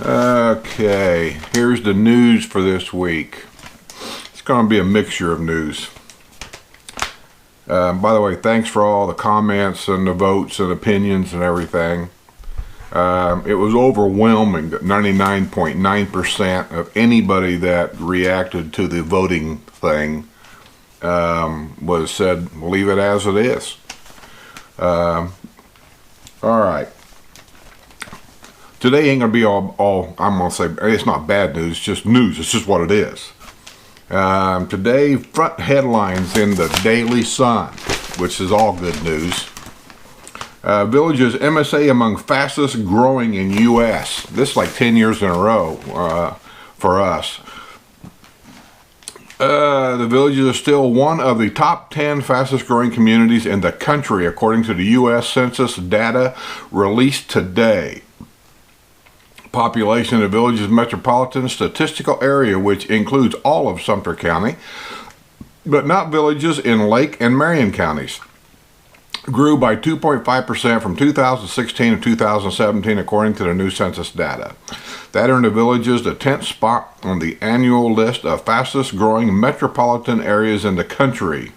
Okay, here's the news for this week. It's going to be a mixture of news. By the way, thanks for all the comments and the votes and opinions and everything. It was overwhelming that 99.9% of anybody that reacted to the voting thing was said, leave it as it is. All right. Today ain't going to be all, I'm going to say, it's not bad news, it's just news. It's just what it is. Today, front headlines in the Daily Sun, which is all good news. Villages MSA among fastest growing in U.S. This is like 10 years in a row for us. The Villages are still one of the top 10 fastest growing communities in the country, according to the U.S. Census data released today. Population of the Villages metropolitan statistical area, which includes all of Sumter County, but not villages in Lake and Marion counties, grew by 2.5% from 2016 to 2017, according to the new census data. That earned the Villages the 10th spot on the annual list of fastest growing metropolitan areas in the country.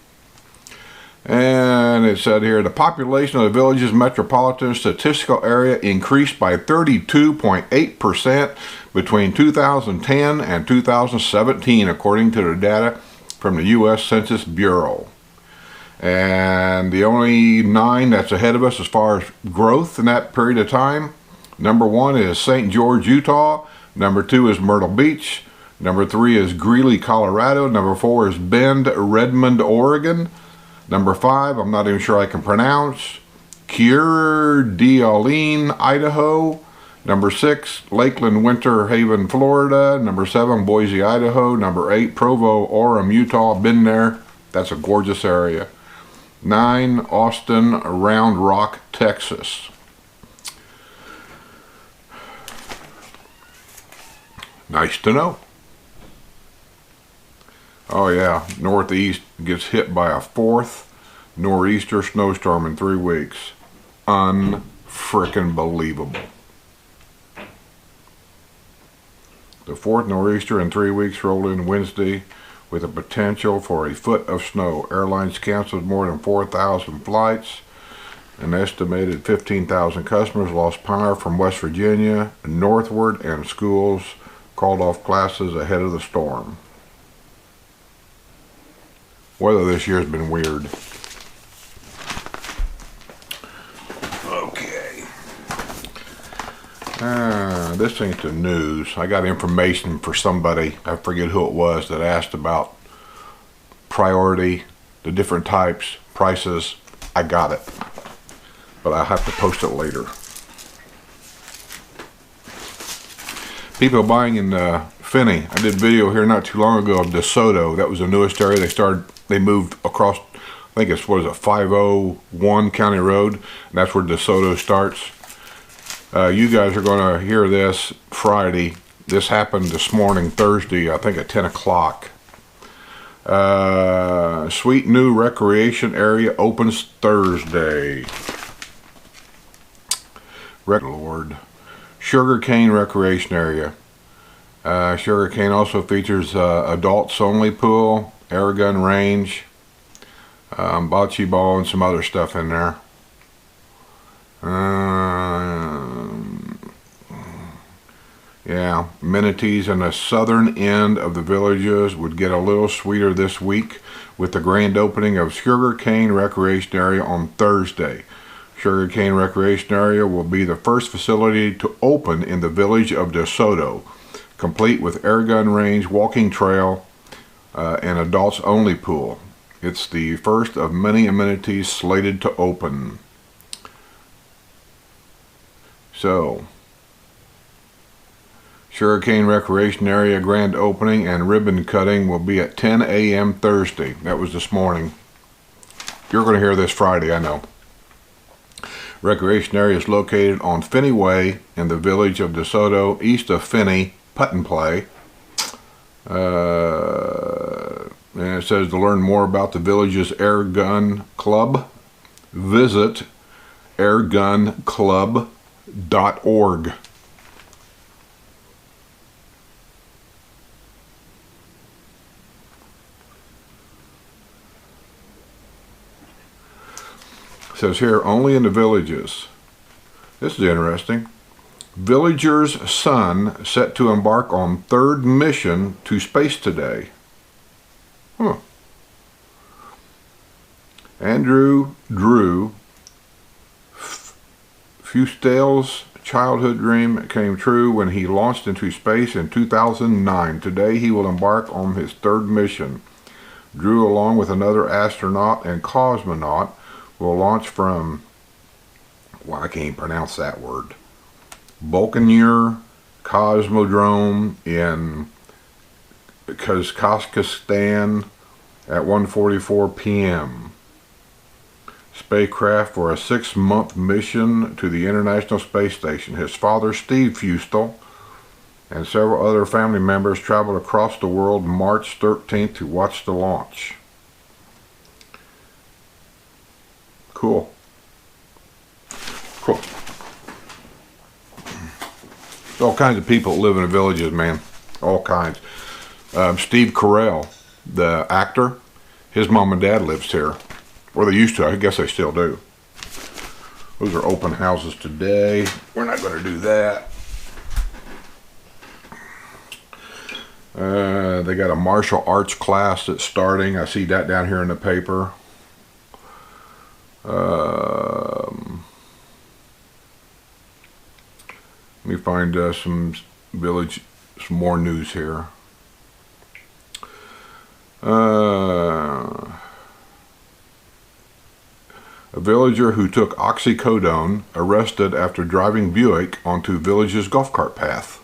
And it said here, the population of the Villages metropolitan statistical area increased by 32.8% between 2010 and 2017, according to the data from the U.S. Census Bureau. And the only 9 that's ahead of us as far as growth in that period of time, number 1 is St. George, Utah. Number 2 is Myrtle Beach. Number 3 is Greeley, Colorado. Number 4 is Bend, Redmond, Oregon. Number 5, I'm not even sure I can pronounce, Coeur d'Alene, Idaho. Number 6, Lakeland, Winter Haven, Florida. Number 7, Boise, Idaho. Number 8, Provo, Orem, Utah. Been there. That's a gorgeous area. 9, Austin, Round Rock, Texas. Nice to know. Oh yeah, Northeast gets hit by a 4th nor'easter snowstorm in 3 weeks. Unfrickin' believable. The 4th nor'easter in 3 weeks rolled in Wednesday with a potential for a foot of snow. Airlines canceled more than 4,000 flights. An estimated 15,000 customers lost power from West Virginia northward, and schools called off classes ahead of the storm. Weather this year has been weird. Okay. This ain't the news. I got information for somebody, I forget who it was, that asked about priority, the different types, prices. I got it. But I have to post it later. People buying in Finney. I did a video here not too long ago of DeSoto. That was the newest area. They moved across, I think it's, what is it, 501 County Road. And that's where DeSoto starts. You guys are going to hear this Friday. This happened this morning, Thursday, I think at 10 o'clock. Sweet new recreation area opens Thursday. Lord. Sugarcane recreation area. Sugarcane also features adults only pool, air gun range, bocce ball, and some other stuff in there. Yeah, amenities in the southern end of the Villages would get a little sweeter this week with the grand opening of Sugarcane Recreation Area on Thursday. Sugarcane Recreation Area will be the first facility to open in the village of DeSoto, complete with air gun range, walking trail, and adults only pool. It's the first of many amenities slated to open. So, Sugarcane Recreation Area grand opening and ribbon cutting will be at 10 a.m. Thursday. That was this morning. You're going to hear this Friday, I know. Recreation area is located on Finney Way in the village of DeSoto, east of Finney, Putt and Play. And it says to learn more about the village's Air Gun Club, visit airgunclub.org. says here, only in the villages. This is interesting. Villager's son set to embark on third mission to space today. Huh. Andrew Drew Fustel's childhood dream came true when he launched into space in 2009. Today he will embark on his third mission. Drew, along with another astronaut and cosmonaut, will launch from, well, I can't pronounce that word, Baikonur Cosmodrome in Kazakhstan at 1:44 p.m. Spacecraft for a 6-month mission to the International Space Station. His father, Steve Fustel, and several other family members traveled across the world March 13th to watch the launch. Cool. Cool. All kinds of people live in the villages, man. All kinds. Steve Carell, the actor, his mom and dad lives here. Or they used to. I guess they still do. Those are open houses today. We're not going to do that. They got a martial arts class that's starting. I see that down here in the paper. Let me find some more news here. A villager who took oxycodone arrested after driving Buick onto village's golf cart path.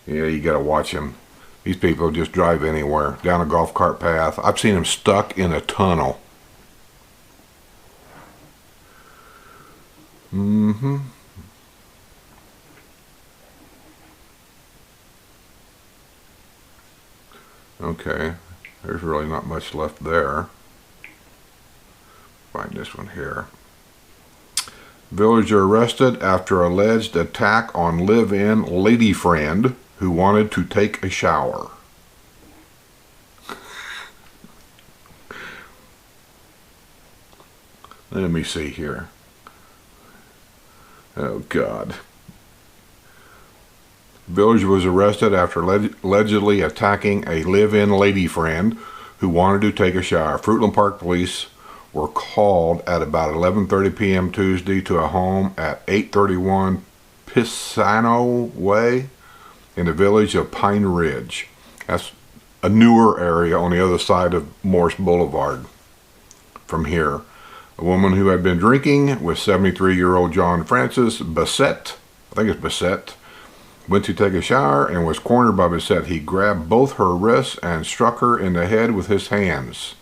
Yeah, you gotta watch him. These people just drive anywhere, down a golf cart path. I've seen them stuck in a tunnel. Okay, there's really not much left there. Find this one here. Villager arrested after alleged attack on live-in lady friend who wanted to take a shower. Let me see here. Oh God. Villager was arrested after allegedly attacking a live-in lady friend who wanted to take a shower. Fruitland Park police were called at about 11:30 p.m. Tuesday to a home at 831 Pisano Way in the village of Pine Ridge. That's a newer area on the other side of Morse Boulevard from here. A woman who had been drinking with 73-year-old John Francis Bassett, I think it's Bassett, went to take a shower and was cornered by Bassett. He grabbed both her wrists and struck her in the head with his hands.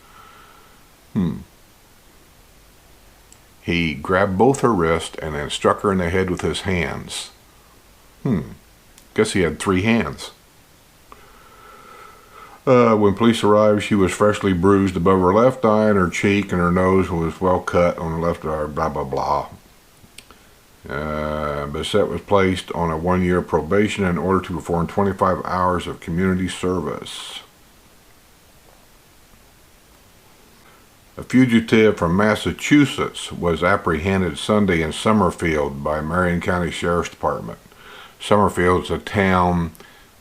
He grabbed both her wrists and then struck her in the head with his hands. Guess he had 3 hands. When police arrived, she was freshly bruised above her left eye, and her cheek and her nose was well cut on the left eye, blah, blah, blah. Bassett was placed on a 1-year probation in order to perform 25 hours of community service. A fugitive from Massachusetts was apprehended Sunday in Summerfield by Marion County Sheriff's Department. Summerfield is a town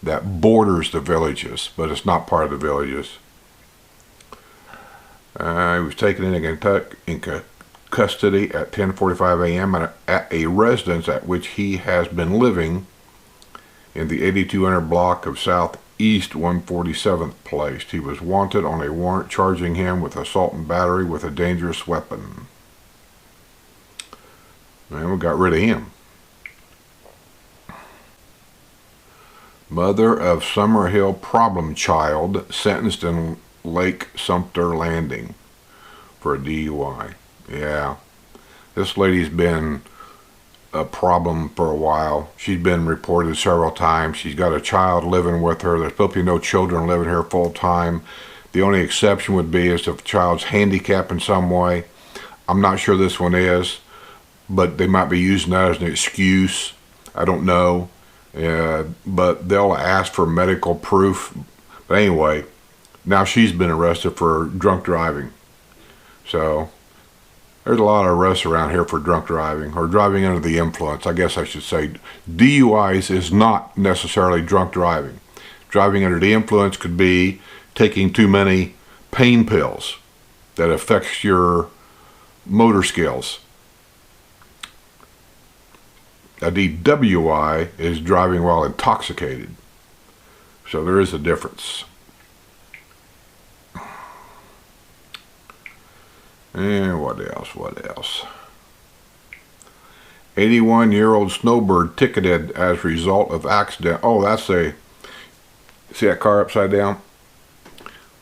that borders the villages, but it's not part of the villages. He was taken into custody at 10:45 a.m. at a residence at which he has been living in the 8200 block of Southeast 147th Place. He was wanted on a warrant charging him with assault and battery with a dangerous weapon. And we got rid of him. Mother of Summerhill problem child sentenced in Lake Sumter Landing for a DUI. Yeah, this lady's been a problem for a while. She's been reported several times. She's got a child living with her. There's supposed to be no children living here full time. The only exception would be is if the child's handicapped in some way. I'm not sure this one is, but they might be using that as an excuse. I don't know. But they'll ask for medical proof. But anyway, now she's been arrested for drunk driving. So There's a lot of arrests around here for drunk driving, or driving under the influence. I guess I should say DUIs is not necessarily drunk driving. Driving under the influence could be taking too many pain pills that affects your motor skills. A DWI is driving while intoxicated. So there is a difference. And what else? 81-year-old snowbird ticketed as a result of accident. Oh, see that car upside down?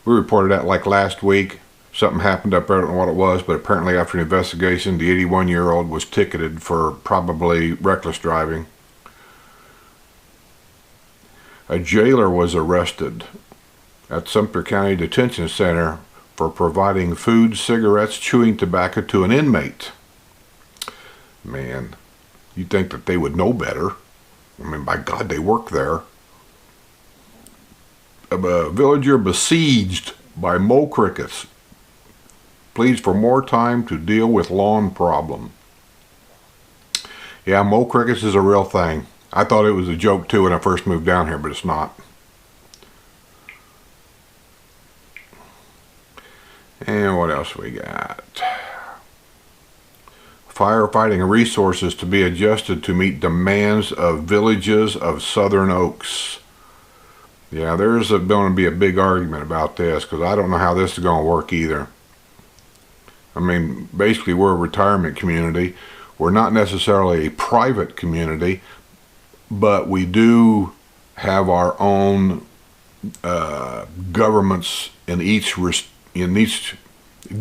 We reported that like last week. Something happened up there, I don't know what it was, but apparently after an investigation, the 81-year-old was ticketed for probably reckless driving. A jailer was arrested at Sumter County Detention Center for providing food, cigarettes, chewing tobacco to an inmate. Man, you'd think that they would know better. I mean, by God, they work there. A villager besieged by mole crickets pleads for more time to deal with lawn problem. Yeah, mole crickets is a real thing. I thought it was a joke too when I first moved down here, but it's not. And what else we got? Firefighting resources to be adjusted to meet demands of villages of Southern Oaks. Yeah, there's going to be a big argument about this because I don't know how this is going to work either. I mean, basically we're a retirement community. We're not necessarily a private community, but we do have our own governments in each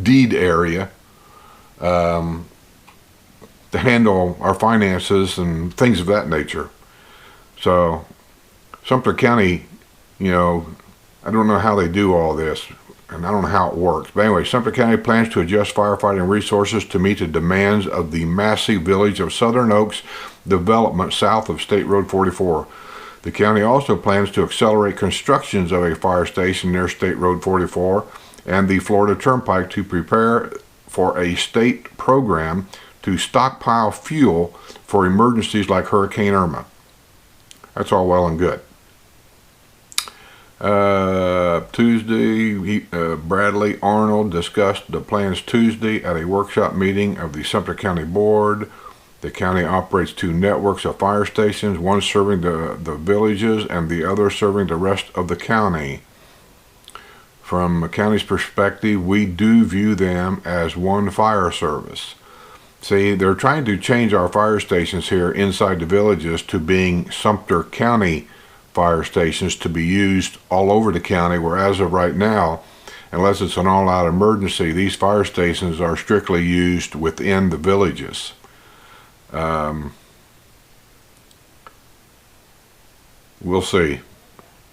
deed area to handle our finances and things of that nature. So Sumter County, I don't know how they do all this, and I don't know how it works. But anyway, Sumter County plans to adjust firefighting resources to meet the demands of the massive village of Southern Oaks development south of State Road 44. The county also plans to accelerate constructions of a fire station near State Road 44 and the Florida Turnpike to prepare for a state program to stockpile fuel for emergencies like Hurricane Irma. That's all well and good. Tuesday, Bradley Arnold discussed the plans Tuesday at a workshop meeting of the Sumter County Board. The county operates two networks of fire stations, one serving the villages and the other serving the rest of the county. From the county's perspective, we do view them as one fire service. See, they're trying to change our fire stations here inside the villages to being Sumter County fire stations to be used all over the county, where as of right now, unless it's an all-out emergency, these fire stations are strictly used within the villages. We'll see.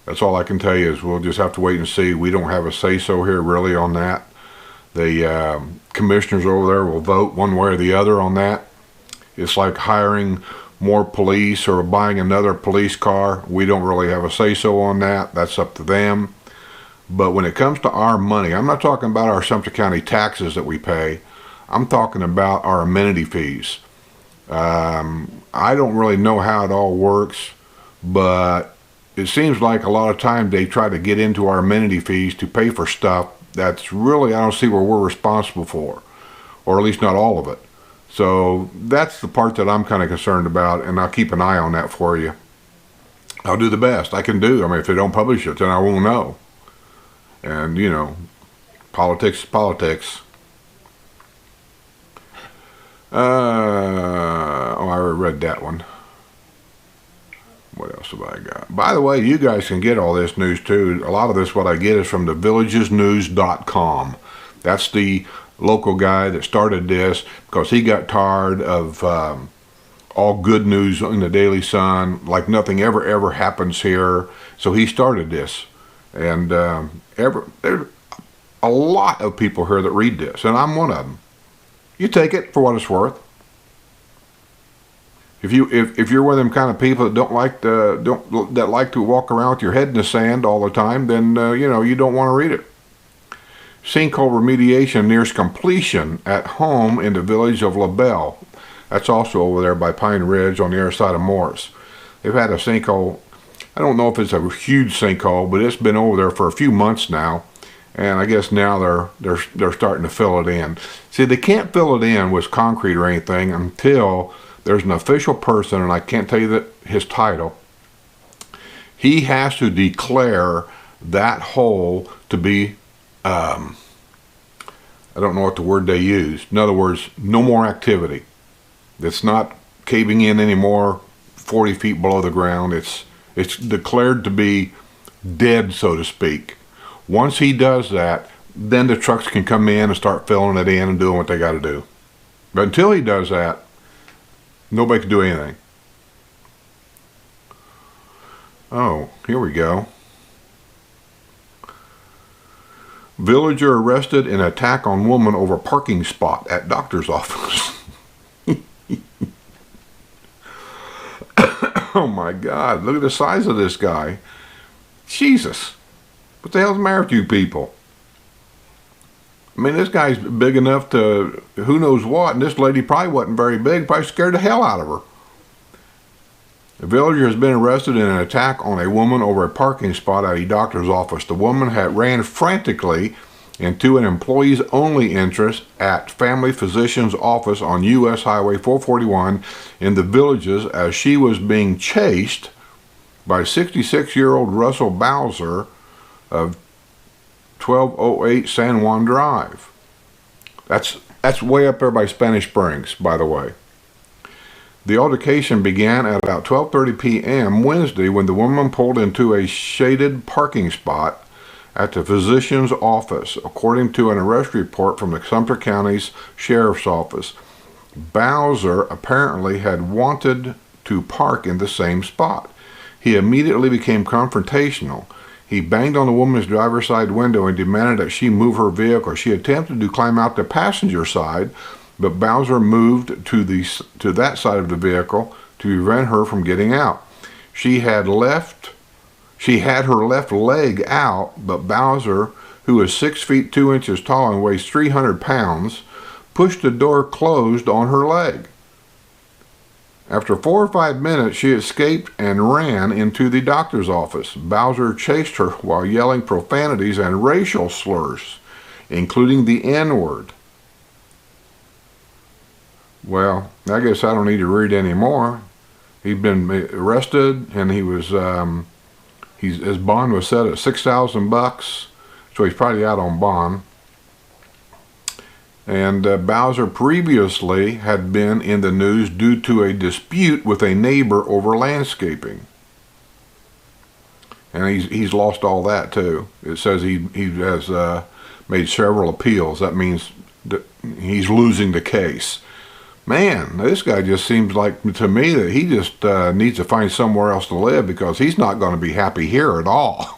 That's all I can tell you is we'll just have to wait and see. We don't have a say-so here really on that. The commissioners over there will vote one way or the other on that. It's like hiring more police or buying another police car. We don't really have a say-so on that. That's up to them. But when it comes to our money, I'm not talking about our Sumter County taxes that we pay. I'm talking about our amenity fees. I don't really know how it all works, but it seems like a lot of times they try to get into our amenity fees to pay for stuff that's really, I don't see where we're responsible for, or at least not all of it. So that's the part that I'm kind of concerned about, and I'll keep an eye on that for you. I'll do the best I can do. I mean, if they don't publish it, then I won't know. And, politics is politics. I already read that one. What else have I got? By the way, you guys can get all this news too. A lot of this, what I get, is from the villagesnews.com. That's the local guy that started this because he got tired of all good news in the Daily Sun, like nothing ever happens here. So he started this. And there's a lot of people here that read this, and I'm one of them. You take it for what it's worth. If you're one of them kind of people that like to walk around with your head in the sand all the time, then you don't want to read it. Sinkhole remediation nears completion at home in the village of LaBelle. That's also over there by Pine Ridge on the other side of Morris. They've had a sinkhole. I don't know if it's a huge sinkhole, but it's been over there for a few months now. And I guess now they're starting to fill it in. See, they can't fill it in with concrete or anything until there's an official person, and I can't tell you his title. He has to declare that hole to be, I don't know what the word they use. In other words, no more activity. It's not caving in anymore 40 feet below the ground. It's declared to be dead, so to speak. Once he does that, then the trucks can come in and start filling it in and doing what they got to do. But until he does that, nobody can do anything. Oh, here we go. Villager arrested in attack on woman over parking spot at doctor's office. Oh my God, look at the size of this guy. Jesus. What the hell's the matter with you people? I mean, this guy's big enough to who knows what, and this lady probably wasn't very big, probably scared the hell out of her. A villager has been arrested in an attack on a woman over a parking spot at a doctor's office. The woman had ran frantically into an employees-only entrance at Family Physician's office on U.S. Highway 441 in the Villages as she was being chased by 66-year-old Russell Bowser of 1208 San Juan Drive. That's way up there by Spanish Springs, by the way. The altercation began at about 12:30 p.m. Wednesday when the woman pulled into a shaded parking spot at the physician's office, according to an arrest report from the Sumter County's Sheriff's Office. Bowser apparently had wanted to park in the same spot. He immediately became confrontational. He banged on the woman's driver's side window and demanded that she move her vehicle. She attempted to climb out the passenger side, but Bowser moved to that side of the vehicle to prevent her from getting out. She had her left leg out, but Bowser, who is 6 feet 2 inches tall and weighs 300 pounds, pushed the door closed on her leg. After 4 or 5 minutes, she escaped and ran into the doctor's office. Bowser chased her while yelling profanities and racial slurs, including the N-word. Well, I guess I don't need to read any more. He'd been arrested, and he was his bond was set at $6,000, so he's probably out on bond. And Bowser previously had been in the news due to a dispute with a neighbor over landscaping. And he's lost all that too. It says he has made several appeals. That means that he's losing the case. Man, this guy just seems like to me that he just needs to find somewhere else to live because he's not going to be happy here at all.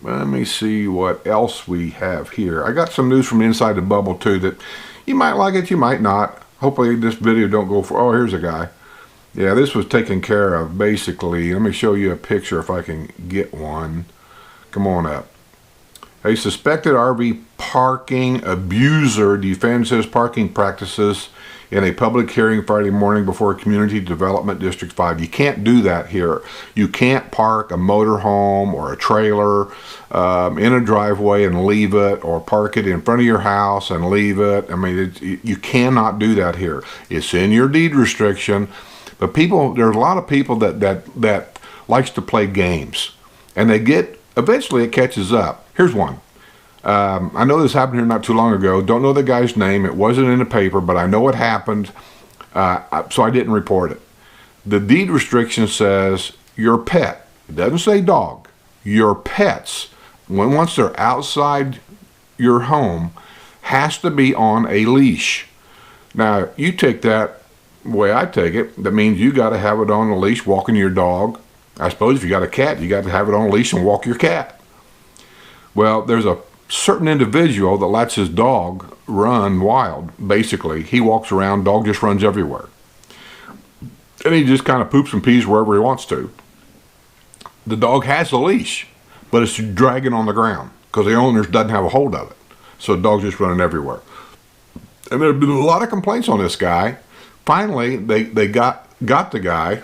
Let me see what else we have here. I got some news from inside the bubble too that you might like it, you might not. Hopefully this video don't go for, oh, here's a guy. Yeah, this was taken care of basically. Let me show you a picture if I can get one. Come on up. A suspected RV parking abuser defends his parking practices in a public hearing Friday morning before Community Development District 5. You can't do that here. You can't park a motorhome or a trailer in a driveway and leave it, or park it in front of your house and leave it. I mean, you cannot do that here. It's in your deed restriction. But there's a lot of people that likes to play games, and eventually it catches up. Here's one. I know this happened here not too long ago. Don't know the guy's name. It wasn't in the paper, but I know it happened, so I didn't report it. The deed restriction says your pet. It doesn't say dog. Your pets, once they're outside your home, has to be on a leash. Now, you take that the way I take it, that means you got to have it on a leash walking your dog. I suppose if you got a cat, you got to have it on a leash and walk your cat. Well, there's a certain individual that lets his dog run wild. Basically, he walks around, dog just runs everywhere. and he just kind of poops and pees wherever he wants to. The dog has a leash, but it's dragging on the ground because the owner doesn't have a hold of it. So the dog's just running everywhere. And there have been a lot of complaints on this guy. Finally, they got the guy.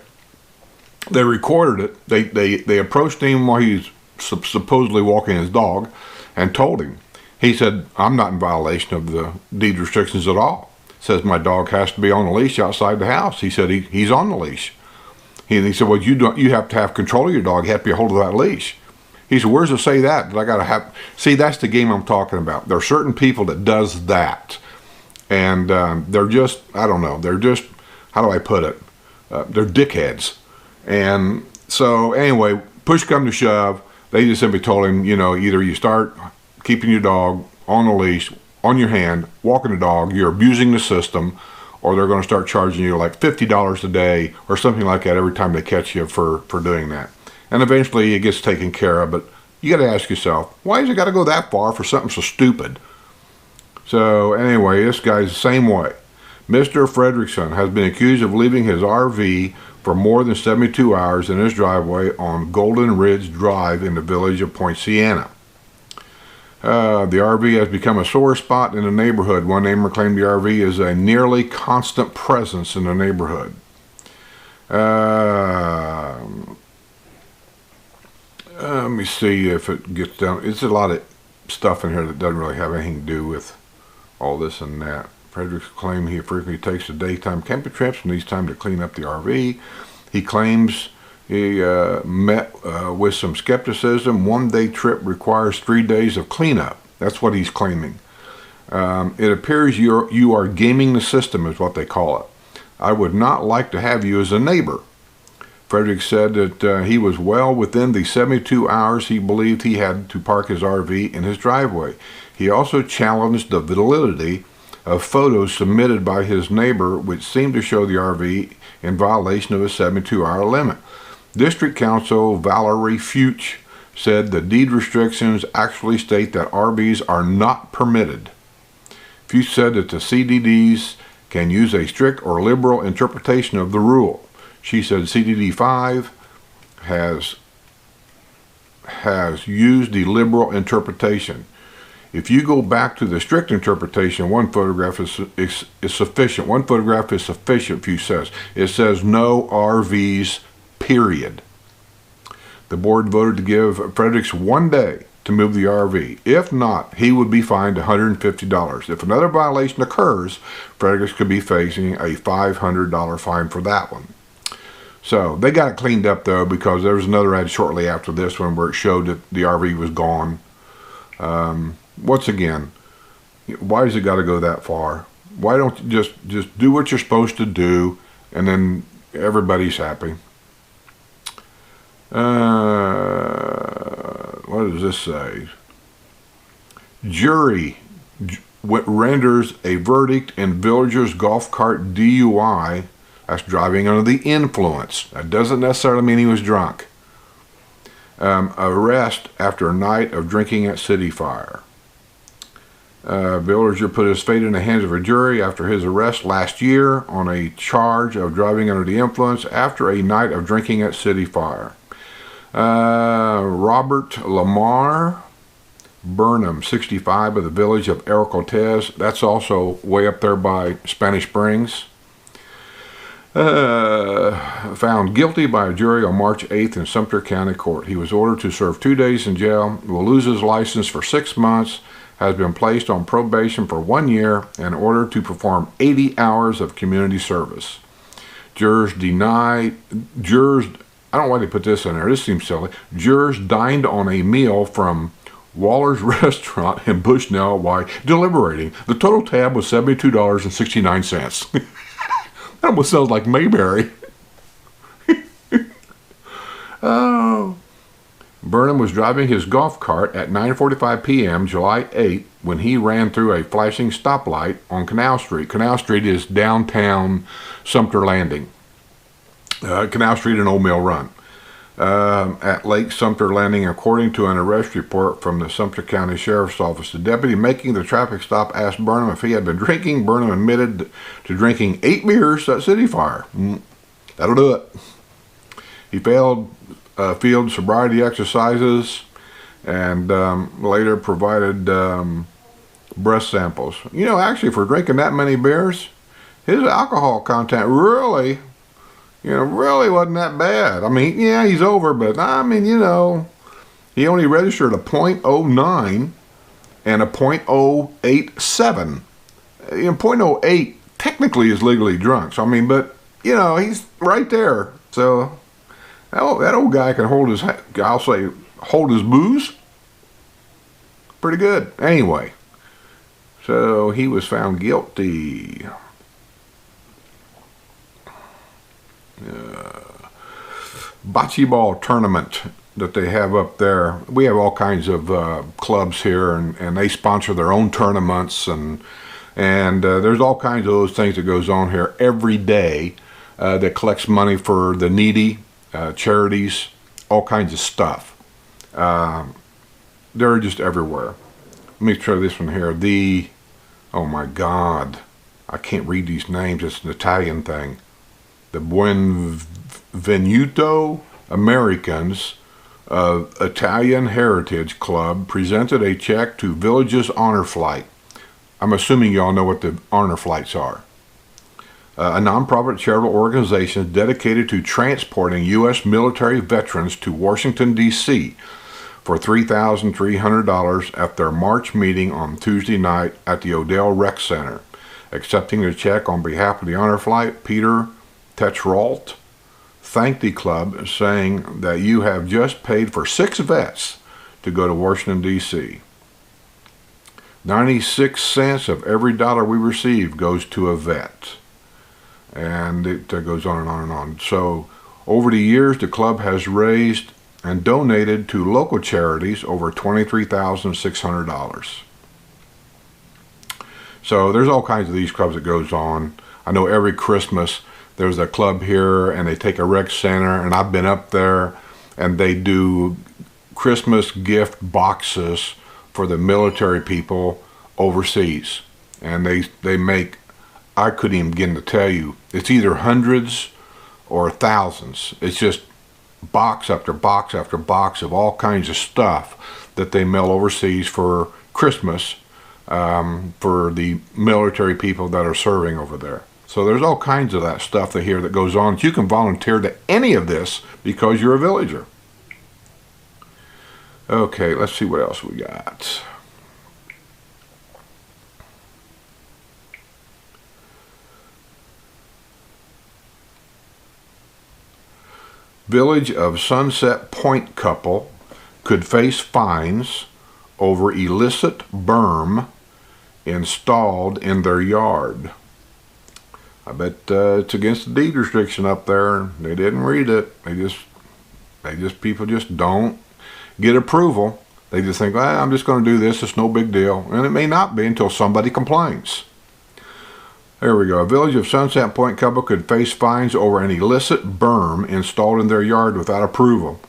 They recorded it. They approached him while he was supposedly walking his dog and told him. He said, I'm not in violation of the deed restrictions at all. Says my dog has to be on a leash outside the house. He said he's on the leash. He said, well, you have to have control of your dog. You have to be a hold of that leash. He said, where's it say that? That I got to have... See, that's the game I'm talking about. There are certain people that does that. And they're just, I don't know, they're just, how do I put it? They're dickheads. And so anyway, push come to shove, they just simply told him, either you start keeping your dog on a leash, on your hand, walking the dog, you're abusing the system, or they're going to start charging you like $50 a day or something like that every time they catch you for doing that. And eventually it gets taken care of, but you got to ask yourself, why has it got to go that far for something so stupid? So anyway, this guy's the same way. Mr. Fredrickson has been accused of leaving his RV for more than 72 hours in his driveway on Golden Ridge Drive in the village of Poinciana. The RV has become a sore spot in the neighborhood. One neighbor claimed the RV is a nearly constant presence in the neighborhood. Let me see if it gets down. It's a lot of stuff in here that doesn't really have anything to do with all this and that. Fredericks claimed he frequently takes the daytime camping trips and needs time to clean up the RV. He claims he met with some skepticism. One-day trip requires 3 days of cleanup. That's what he's claiming. It appears you are gaming the system, is what they call it. I would not like to have you as a neighbor. Frederick said that he was well within the 72 hours he believed he had to park his RV in his driveway. He also challenged the validity of photos submitted by his neighbor, which seemed to show the RV in violation of a 72-hour limit. District Counsel Valerie Fuchs said the deed restrictions actually state that RVs are not permitted. Fuchs said that the CDDs can use a strict or liberal interpretation of the rule. She said CDD 5 has used the liberal interpretation. If you go back to the strict interpretation, one photograph is sufficient. One photograph is sufficient, Fuchs says. It says no RVs, period. The board voted to give Fredericks 1 day to move the RV. If not, he would be fined $150. If another violation occurs, Fredericks could be facing a $500 fine for that one. So they got it cleaned up though, because there was another ad shortly after this one where it showed that the RV was gone. Once again, why does it got to go that far? Why don't you just do what you're supposed to do, and then everybody's happy? What does this say? Jury renders a verdict in Villager's golf cart DUI. That's driving under the influence. That doesn't necessarily mean he was drunk. Arrest after a night of drinking at City Fire. Villager put his fate in the hands of a jury after his arrest last year on a charge of driving under the influence after a night of drinking at City Fire. Robert Lamar Burnham, 65, of the village of El Cortez. That's also way up there by Spanish Springs. Found guilty by a jury on March 8th in Sumter County Court. He was ordered to serve 2 days in jail, will lose his license for 6 months, has been placed on probation for 1 year, and ordered to perform 80 hours of community service. Jurors, I don't know why they put this in there, this seems silly. Jurors dined on a meal from Waller's Restaurant in Bushnell while deliberating. The total tab was $72.69. That almost sounds like Mayberry. Oh. Burnham was driving his golf cart at 9:45 p.m. July 8 when he ran through a flashing stoplight on Canal Street. Canal Street is downtown Sumter Landing. Canal Street and Old Mill Run. At Lake Sumter Landing, according to an arrest report from the Sumter County Sheriff's Office. The deputy making the traffic stop asked Burnham if he had been drinking. Burnham admitted to drinking 8 beers at City Fire. That'll do it. He failed field sobriety exercises and later provided breath samples. You know, actually, for drinking that many beers, his alcohol content really, really wasn't that bad. I mean, yeah, he's over, but I mean, he only registered a .09 and a .087. 0.08 technically is legally drunk. So, I mean, but, he's right there. So, that old guy can hold his booze pretty good. Anyway, so he was found guilty. Bocce ball tournament that they have up there. We have all kinds of clubs here, and they sponsor their own tournaments, and there's all kinds of those things that goes on here every day that collects money for the needy, charities, all kinds of stuff. They're just everywhere. Let me try this one here. Oh my God, I can't read these names. It's an Italian thing. The Buonvenuto Americans Italian Heritage Club presented a check to Village's Honor Flight. I'm assuming y'all know what the honor flights are. A nonprofit charitable organization dedicated to transporting U.S. military veterans to Washington, D.C. for $3,300 at their March meeting on Tuesday night at the Odell Rec Center. Accepting the check on behalf of the honor flight, Peter Tetrault thanked the club, saying that you have just paid for 6 vets to go to Washington, D.C. 96 cents of every dollar we receive goes to a vet. And it goes on and on and on. So over the years, the club has raised and donated to local charities over $23,600. So there's all kinds of these clubs that goes on. I know every Christmas there's a club here, and they take a rec center, and I've been up there, and they do Christmas gift boxes for the military people overseas. And they make, I couldn't even begin to tell you, it's either hundreds or thousands. It's just box after box after box of all kinds of stuff that they mail overseas for Christmas for the military people that are serving over there. So there's all kinds of that stuff here that goes on. You can volunteer to any of this because you're a villager. Okay, let's see what else we got. Village of Sunset Point couple could face fines over illicit berm installed in their yard. I bet it's against the deed restriction up there. They didn't read it. People just don't get approval. They just think, well, I'm just going to do this. It's no big deal. And it may not be until somebody complains. There we go. A Village of Sunset Point couple could face fines over an illicit berm installed in their yard without approval.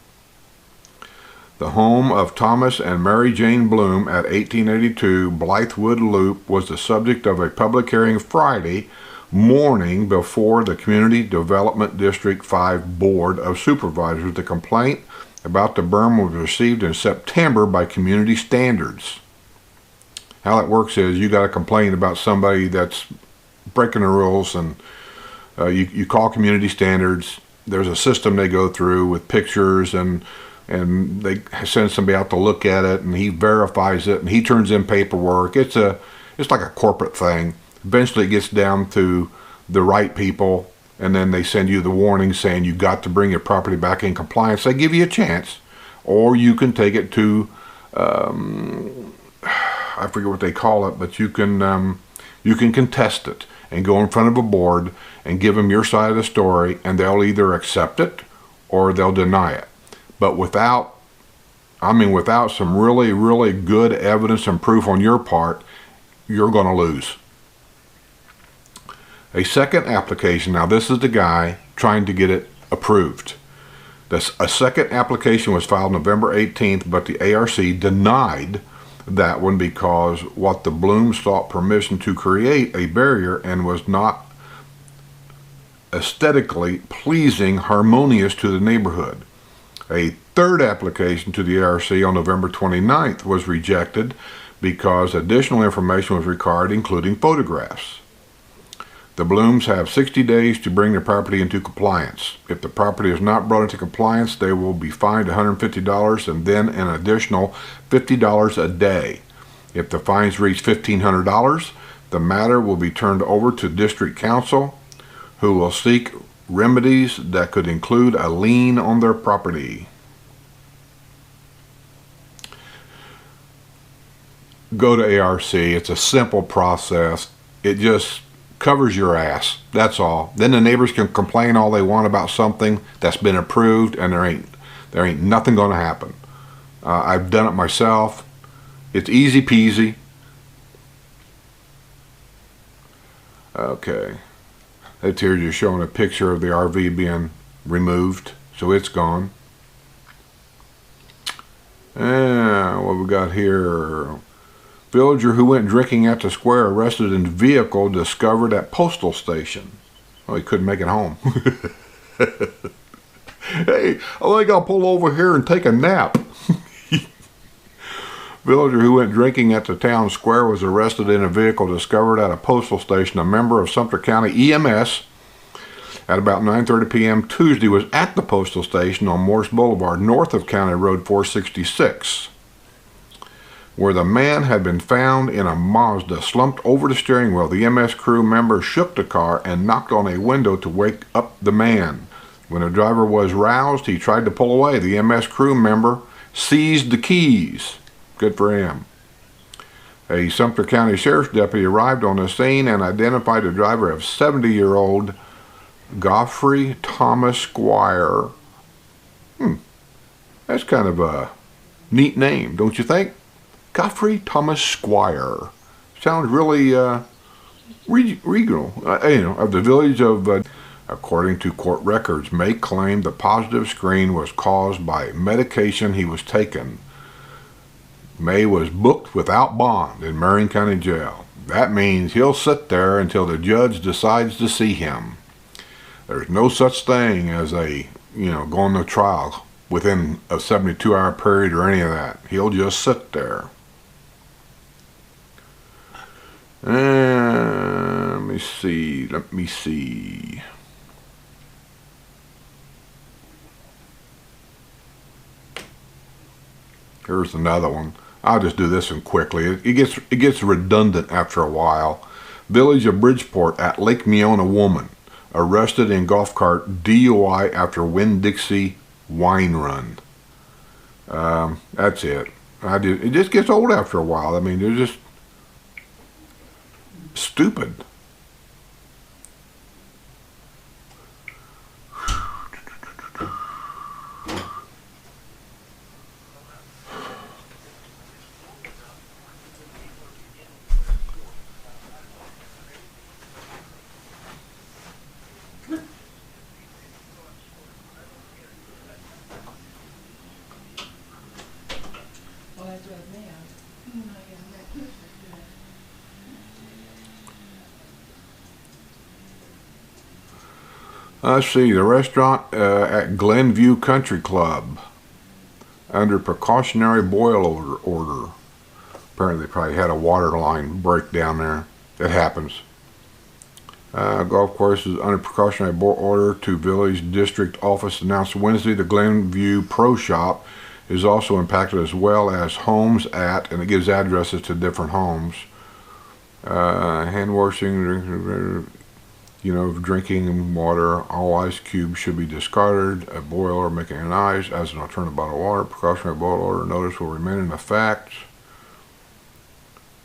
The home of Thomas and Mary Jane Bloom at 1882 Blythewood Loop was the subject of a public hearing Friday morning before the Community Development District 5 Board of Supervisors. The complaint about the berm was received in September by community standards. How that works is you got to complain about somebody that's breaking the rules, and you call community standards. There's a system they go through with pictures, and they send somebody out to look at it, and he verifies it, and he turns in paperwork. It's like a corporate thing. Eventually it gets down to the right people, and then they send you the warning saying you've got to bring your property back in compliance. They give you a chance, or you can take it to I forget what they call it, but you can contest it and go in front of a board and give them your side of the story, and they'll either accept it or they'll deny it. But without some really, really good evidence and proof on your part, you're going to lose. A second application, now this is the guy trying to get it approved. A second application was filed November 18th, but the ARC denied that one because what the Blooms sought permission to create a barrier and was not aesthetically pleasing, harmonious to the neighborhood. A third application to the ARC on November 29th was rejected because additional information was required, including photographs. The Blooms have 60 days to bring their property into compliance. If the property is not brought into compliance, they will be fined $150 and then an additional $50 a day. If the fines reach $1,500, the matter will be turned over to District Council, who will seek remedies that could include a lien on their property. Go to ARC. It's a simple process. It just covers your ass. That's all. Then the neighbors can complain all they want about something that's been approved, and there ain't nothing going to happen. I've done it myself. It's easy peasy. Okay. It's here just showing a picture of the RV being removed, so it's gone. And what we got here? Villager who went drinking at the square arrested in vehicle discovered at postal station. Well, he couldn't make it home. Hey, I think I'll pull over here and take a nap. Villager who went drinking at the town square was arrested in a vehicle discovered at a postal station. A member of Sumter County EMS at about 9:30 p.m. Tuesday was at the postal station on Morse Boulevard, north of County Road 466, where the man had been found in a Mazda slumped over the steering wheel. The EMS crew member shook the car and knocked on a window to wake up the man. When the driver was roused, he tried to pull away. The EMS crew member seized the keys. Good for him. A Sumter County Sheriff's deputy arrived on the scene and identified the driver of 70-year-old Godfrey Thomas Squire. That's kind of a neat name, don't you think? Godfrey Thomas Squire. Sounds really regional. Of the village of, according to court records, May claimed the positive screen was caused by medication he was taking. May was booked without bond in Marion County Jail. That means he'll sit there until the judge decides to see him. There's no such thing as going to trial within a 72-hour period or any of that. He'll just sit there. Let me see. Here's another one. I'll just do this one quickly. It gets redundant after a while. Village of Bridgeport at Lake Meona woman arrested in golf cart DUI after Winn-Dixie wine run. That's it. It just gets old after a while. I mean, they're just stupid. Let's see, the restaurant at Glenview Country Club under precautionary boil order. Apparently they probably had a water line break down there. It happens. Golf course is under precautionary boil order to Village District Office announced Wednesday. The Glenview Pro Shop is also impacted, as well as homes at, and it gives addresses to different homes. Hand washing, drinking water, all ice cubes should be discarded. A boiler making an ice as an alternative bottled water. Precautionary boil order notice will remain in effect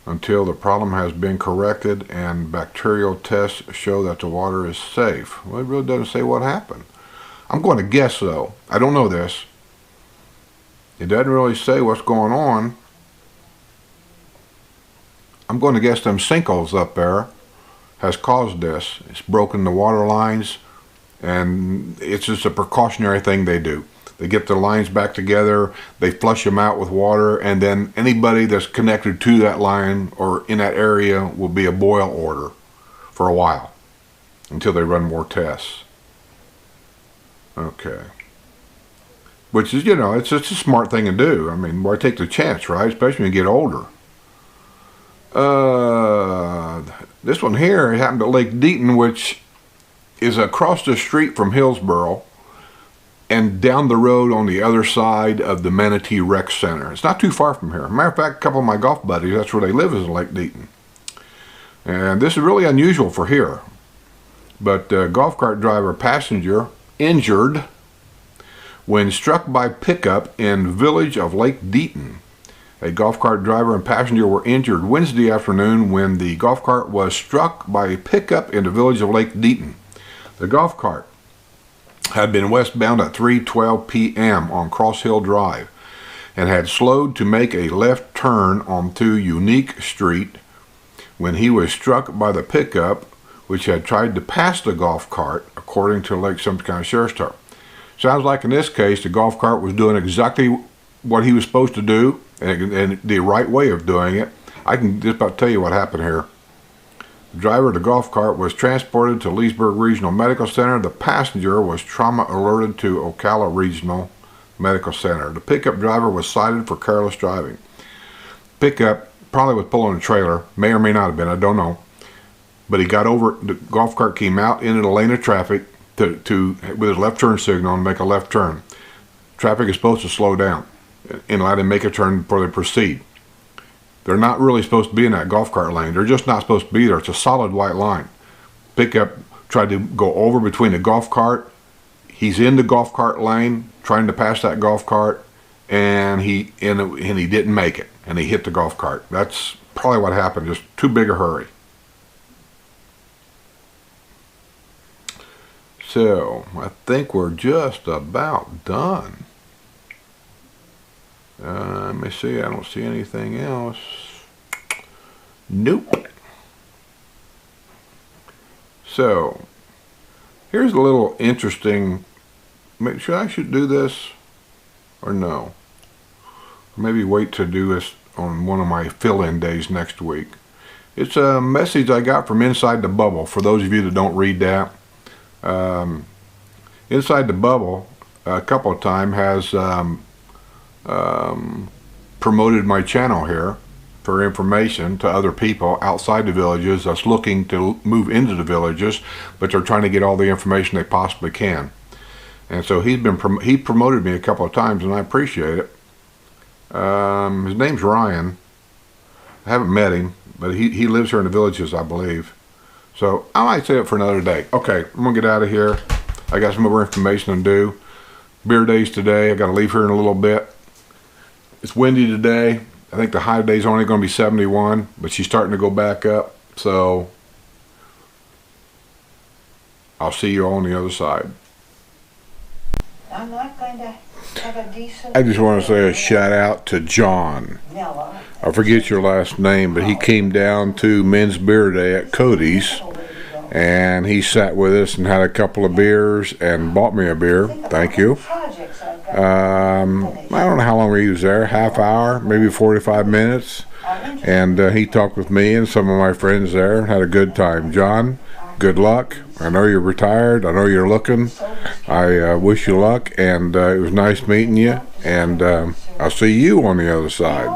until the problem has been corrected and bacterial tests show that the water is safe. Well, it really doesn't say what happened. I'm going to guess, though. I don't know this. It doesn't really say what's going on. I'm going to guess them sinkholes up there has caused this. It's broken the water lines, and it's just a precautionary thing they do. They get the lines back together, they flush them out with water, and then anybody that's connected to that line or in that area will be a boil order for a while until they run more tests. Okay. Which is, you know, it's just a smart thing to do. I mean, why take the chance, right? Especially when you get older. This one here happened at Lake Deaton, which is across the street from Hillsboro and down the road on the other side of the Manatee Rec Center. It's not too far from here. Matter of fact, a couple of my golf buddies, that's where they live, is in Lake Deaton. And this is really unusual for here. But golf cart driver passenger injured when struck by pickup in village of Lake Deaton. A golf cart driver and passenger were injured Wednesday afternoon when the golf cart was struck by a pickup in the village of Lake Deaton. The golf cart had been westbound at 3:12 p.m. on Cross Hill Drive and had slowed to make a left turn onto Unique Street when he was struck by the pickup, which had tried to pass the golf cart, according to Lake Sumpter County Sheriff's Department. Sounds like in this case the golf cart was doing exactly what he was supposed to do and the right way of doing it. I can just about tell you what happened here. The driver of the golf cart was transported to Leesburg Regional Medical Center. The passenger was trauma alerted to Ocala Regional Medical Center. The pickup driver was cited for careless driving. Pickup probably was pulling a trailer, may or may not have been, I don't know. But he got over, the golf cart came out into the lane of traffic to with his left turn signal and make a left turn. Traffic is supposed to slow down and let him make a turn before they proceed. They're not really supposed to be in that golf cart lane. They're just not supposed to be there. It's a solid white line. Pickup tried to go over between the golf cart. He's in the golf cart lane trying to pass that golf cart, and he didn't make it, and he hit the golf cart. That's probably what happened. Just too big a hurry. So I think we're just about done. Let me see. I don't see anything else. Nope. So here's a little interesting. I should do this or no? Maybe wait to do this on one of my fill-in days next week. It's a message I got from Inside the Bubble. For those of you that don't read that, Inside the Bubble a couple of times has promoted my channel here for information to other people outside the villages that's looking to move into the villages, but they're trying to get all the information they possibly can. And so he promoted me a couple of times, and I appreciate it. His name's Ryan. I haven't met him, but he lives here in the villages, I believe. So I might say it for another day. Okay, I'm gonna get out of here. I got some more information to do. Beer days today. I gotta leave here in a little bit. It's windy today. I think the high today is only gonna be 71, but she's starting to go back up. So I'll see you on the other side. I'm not going to have a decent... I just want to say a shout out to John. I forget your last name, but he came down to Men's Beer Day at Cody's, and he sat with us and had a couple of beers and bought me a beer. Thank you. I don't know how long he was there, half hour, maybe 45 minutes, and he talked with me and some of my friends there and had a good time. John, good luck. I know you're retired. I know you're looking. I wish you luck, and it was nice meeting you, and I'll see you on the other side.